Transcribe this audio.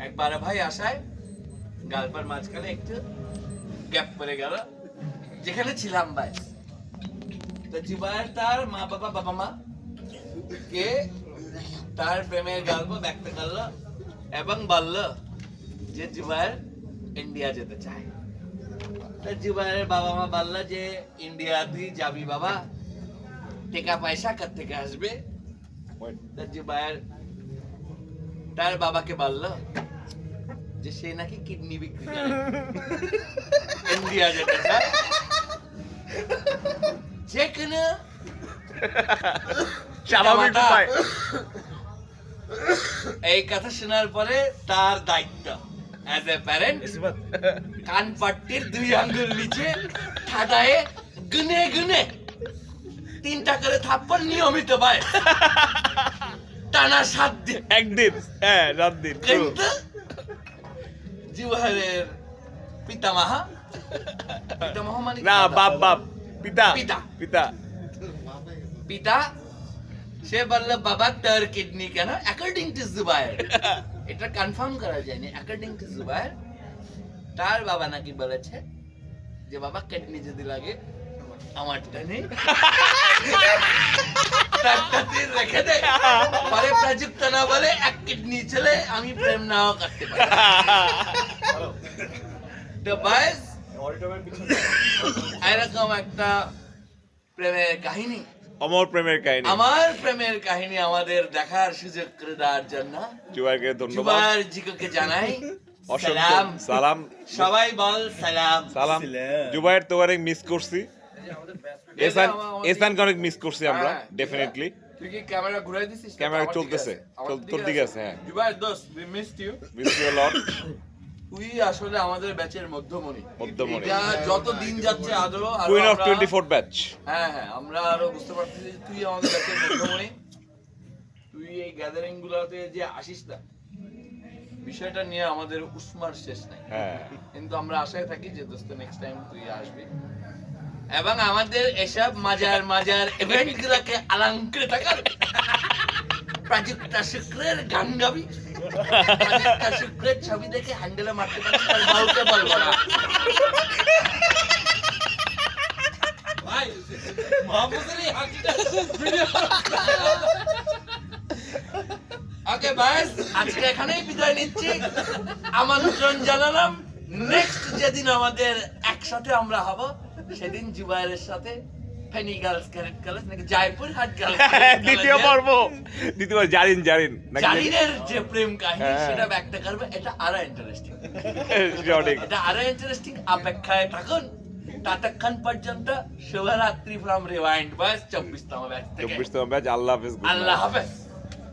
একবার ভাই আসায় গালপার মাঝখানে একটু গ্যাপ পড়ে গেল, যেখানে ছিলাম ভাই। তো জুবায়ের তার মা বাবা মা কে তার প্রেমের গল্প ব্যক্ত করলো এবং বলল যে জুবায়ের ইন্ডিয়া যেতে চায়। তো জুবায়ের বাবা মা বলল যে ইন্ডিয়া তুই যাবি বাবা, টাকা পয়সা কোথা থেকে আসবে? তো জুবায়ের তার বাবাকে বলল যে সে নাকি কিডনি বিক্রি করে ইন্ডিয়া যেতে চায়। যেখানে এই কথা শোনার পরে তার দায়িত্ব অ্যাজ এ প্যারেন্ট কানপাট্টির 2 আঙ্গুল নিচে ঠাডায়ে গুনে গুনে 3টা করে থাপ্পড় নিয়মিত পায়, টানা 7 দিন। একদিন, হ্যাঁ 7 দিন। কিন্তু জুবায়ের পিতামহ মানে না বাপ পিতা পিতা। পিতা পিতা সে বলল বাবা তোর কিডনি কেন? অ্যাকর্ডিং টু জুবায়ের, এটা কনফার্ম করা যায়নি, অ্যাকর্ডিং টু জুবায়ের তার বাবা নাকি বলেছে যে বাবা কিডনি যদি লাগে আমারটা নেই, তারটাতে রেখে দে, পরে প্রযুক্ত না বলে 1 কিডনি ছেলে আমি প্রেম নাও করতে পারি। তো বয়স এরকম একটা প্রেমের কাহিনী, অমর প্রেমের কাহিনী, আমার প্রেমের কাহিনী আমাদের দেখার সুযোগ করে দেওয়ার জন্য জুবাইরকে ধন্যবাদ। জুবায়ের জিকে জানাই সালাম সালাম, সবাই বল সালাম সালাম। জুবাইর তোমার মিস করছি, এসানকে অনেক মিস করছি আমরা ডেফিনেটলি। তুই কি ক্যামেরা ঘুরাই দিছিস? ক্যামেরা চলতেছে, তোর দিকে আছে। হ্যাঁ জুবায়ের দোস্ত, we missed you. Miss you lot. তুই আসলে আমাদের ব্যাচের মধ্যমণি। মধ্যমণি। এটা যত দিন যাচ্ছে আরো কুইন অফ আমরা- 24 ব্যাচ। হ্যাঁ আমরা আরো বুঝতে পারতেছি যে তুই আমাদের ব্যাচের মধ্যমণি। তুই এই গ্যাদারিং গুলোতে যে আসিস না, বিষয়টা নিয়ে আমাদের উষ্মার শেষ নাই। হ্যাঁ কিন্তু আমরা আশায় থাকি যে দোস্ত নেক্সট টাইম তুই আসবি এবং আমাদের এসব মাজার ইভেন্ট গুলোকে আলঙ্কৃত কর। প্রাজুক্তা শুক্রের গান গাবি, প্রাজুক্তা শুক্রের ছবি দেখে হ্যান্ডেলে মারতে পারছিস, আর কাউকে বলবো না। ভাই মাহফুজের এই হাসিটা ভিডিও ওকে বাস, আজকে এখানেই বিদায় নিচ্ছি। আমন্ত্রণ জানালাম নেক্সট যেদিন আমাদের একসাথে আমরা হব সেদিন জুবায়েরের সাথে ফেনী গার্লস ক্যাডেট কলেজ নাকি জয়পুর হাট গার্লস দ্বিতীয় পর্ব, দ্বিতীয়বার জারিন জারিনের যে প্রেম কাহিনী হ্যাঁ। সেটা ব্যক্ত করবে, এটা আরো ইন্টারেস্টিং, সঠিক। এটা আরো ইন্টারেস্টিং। অপেক্ষায় থাকুন, ততক্ষণ পর্যন্ত শুভরাত্রি ফ্রম রিওয়াইন্ড বাস 24তম ব্যাচ থেকে। 24তম ব্যাচ। আল্লাহ হাফেজ। আল্লাহ হাফেজ।